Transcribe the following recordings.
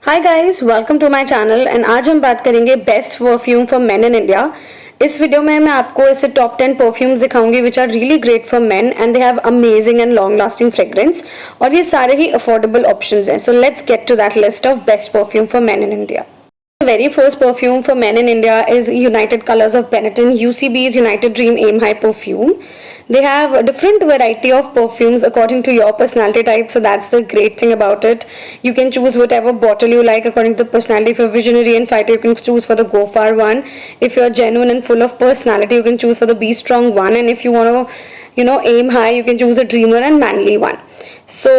Hi guys, welcome to my channel and आज हम बात करेंगे best perfume for men in India. इस वीडियो में मैं आपको ऐसे टॉप 10 परफ्यूम्स दिखाऊंगी which are really great for men and they have amazing and long lasting fragrance और ये सारे ही अफोर्डेबल ऑप्शंस हैं। So let's get to that list of best perfume for men in India. The very first perfume for men in India is United Colors of Benetton, UCB's United Dream Aim High perfume. They have a different variety of perfumes according to your personality type, so that's the great thing about it. You can choose whatever bottle you like according to the personality. If you're visionary and fighter, you can choose for the Go Far one. If you're genuine and full of personality, you can choose for the Be Strong one. And if you want to, aim high, you can choose a dreamer and manly one. So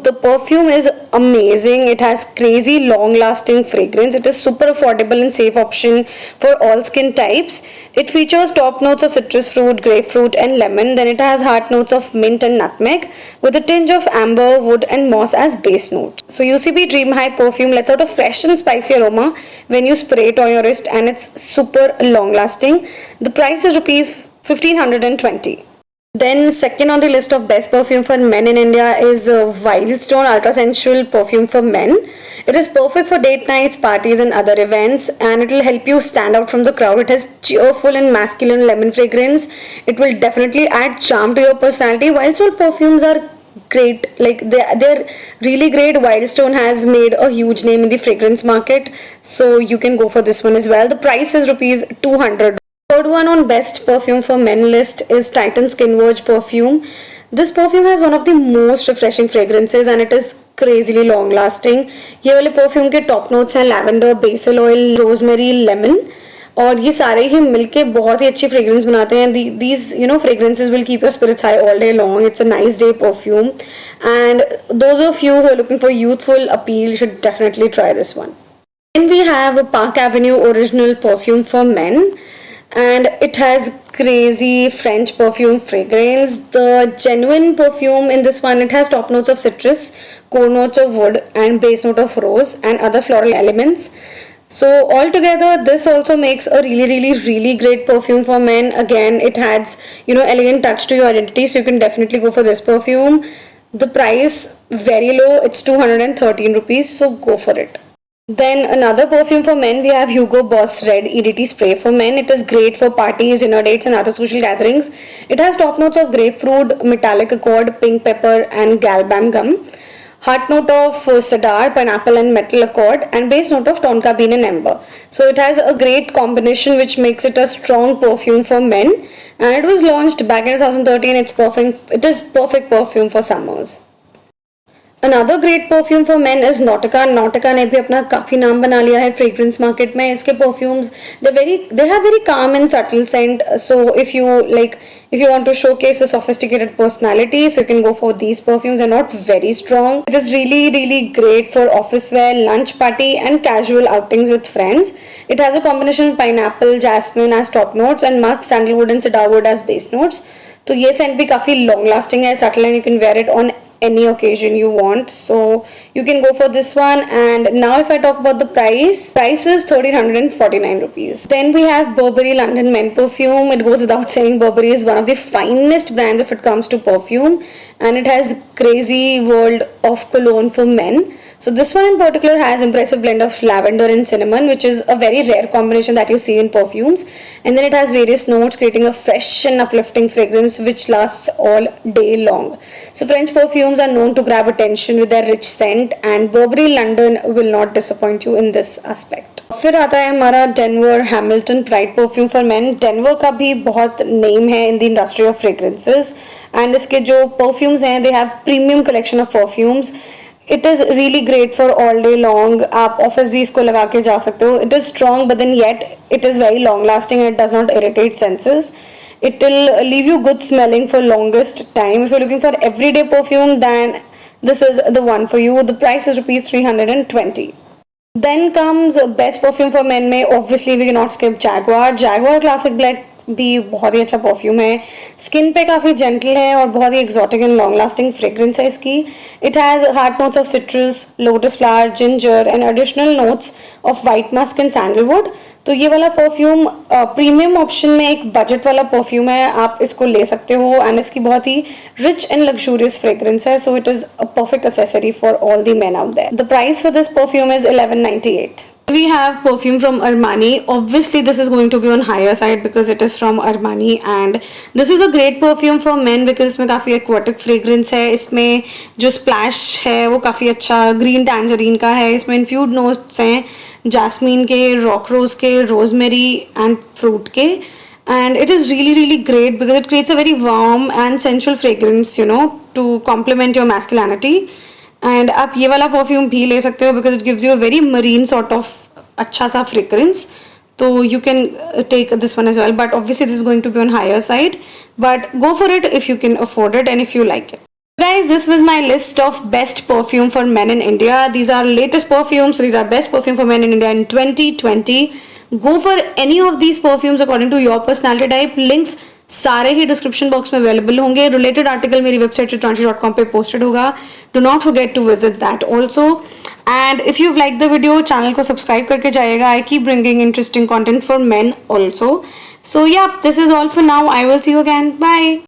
the perfume is amazing. It has crazy long lasting fragrance. It is super affordable and safe option for all skin types. It features top notes of citrus fruit, grapefruit and lemon. Then it has heart notes of mint and nutmeg with a tinge of amber, wood and moss as base note. So UCB Dream High perfume lets out a fresh and spicy aroma when you spray it on your wrist, and it's super long lasting. The price is rupees 1520. Then second on the list of best perfume for men in India is Wildstone Ultra Sensual perfume for men. It is perfect for date nights, parties and other events, and it will help you stand out from the crowd. It has cheerful and masculine lemon fragrance. It will definitely add charm to your personality. Wildstone perfumes are great, like they're really great. Wildstone has made a huge name in the fragrance market, so you can go for this one as well. The price is rupees 200. Third one on best perfume for men list is Titan Skin Verge perfume. This perfume has one of the most refreshing fragrances and it is crazily long lasting. ये वाले perfume के top notes हैं lavender, basil oil, rosemary, lemon, और ये सारे ही मिलके बहुत ही अच्छी fragrance बनाते हैं. These fragrances will keep your spirits high all day long. It's a nice day perfume, and those of you who are looking for youthful appeal should definitely try this one. Then we have a Park Avenue Original perfume for men, and it has crazy French perfume fragrance. The genuine perfume in this one, it has top notes of citrus, core notes of wood and base note of rose and other floral elements. So altogether this also makes a really great perfume for men. Again, it adds elegant touch to your identity, so you can definitely go for this perfume. The price very low, it's 213 rupees, so go for it. Then another perfume for men, we have Hugo Boss Red EDT spray for men. It is great for parties, dinner dates and other social gatherings. It has top notes of grapefruit, metallic accord, pink pepper and galban gum, heart note of cedar, pineapple and metal accord, and base note of tonka bean and amber. So it has a great combination which makes it a strong perfume for men, and it was launched back in 2013. It is perfect perfume for summers. Another great perfume for men is Nautica. Nautica ने भी अपना काफी नाम बना लिया है fragrance market में. इसके perfumes they have very calm and subtle scent. So if you want to showcase a sophisticated personality, so you can go for these perfumes. They're not very strong. It is really great for office wear, lunch party and casual outings with friends. It has a combination of pineapple, jasmine as top notes and musk, sandalwood and cedarwood as base notes. तो ये scent भी काफी long lasting है, subtle, and you can wear it on any occasion you want, so you can go for this one. And now if I talk about the price is 1349 rupees. Then we have Burberry London Men perfume. It goes without saying Burberry is one of the finest brands if it comes to perfume, and it has crazy world of cologne for men. So this one in particular has impressive blend of lavender and cinnamon, which is a very rare combination that you see in perfumes. And then it has various notes, creating a fresh and uplifting fragrance which lasts all day long. So French perfumes are known to grab attention with their rich scent, and Burberry London will not disappoint you in this aspect. फिर आता है हमारा Denver Hamilton Pride perfume for men. Denver का भी बहुत name है in the industry of fragrances, and इसके जो perfumes हैं, they have premium collection of perfumes. It is really great for all day long. आप ऑफिस भी इसको लगा के जा सकते हो. It is strong, but then yet it is very long lasting and it does not irritate senses. It will leave you good smelling for longest time. If you're looking for everyday perfume, then this is the one for you. The price is rupees 320. Then comes best perfume for men. May obviously we cannot skip Jaguar. Jaguar Classic Black भी बहुत ही अच्छा perfume है, skin पे काफ़ी gentle है और बहुत ही exotic and long lasting fragrance है इसकी. It has heart notes of citrus, lotus flower, ginger and additional notes of white musk and sandalwood. तो ये वाला परफ्यूम प्रीमियम ऑप्शन में एक बजट वाला परफ्यूम है, आप इसको ले सकते हो. एंड इसकी बहुत ही रिच एंड लग्जूरियस फ्रेग्रेंस है, so it is a perfect accessory for all the men out there. The price for this perfume is 1198. We have perfume from Armani. Obviously this is going to be on higher side because it is from Armani, and this is a great perfume for men because इसमें काफ़ी aquatic fragrance है. इसमें जो splash है वो काफ़ी अच्छा green tangerine का है. इसमें infused notes हैं jasmine के, rock rose के, rosemary and fruit के. And it is really great because it creates a very warm and sensual fragrance, you know, to complement your masculinity. And आप ये वाला परफ्यूम भी ले सकते हो because it gives you a very marine sort of अच्छा सा fragrance. तो you can take this one as well, but obviously this is going to be on higher side, but go for it if you can afford it and if you like it. Guys, this was my list of best perfume for men in India. These are latest perfumes, so these are best perfume for men in India in 2020. Go for any of these perfumes according to your personality type. Links सारे ही description box में available होंगे. Related article मेरी website chitranshu.com पे posted होगा. Do not forget to visit that also. And if you like the video, channel को subscribe करके जाइएगा. I keep bringing interesting content for men also. So yeah, this is all for now. I will see you again. Bye.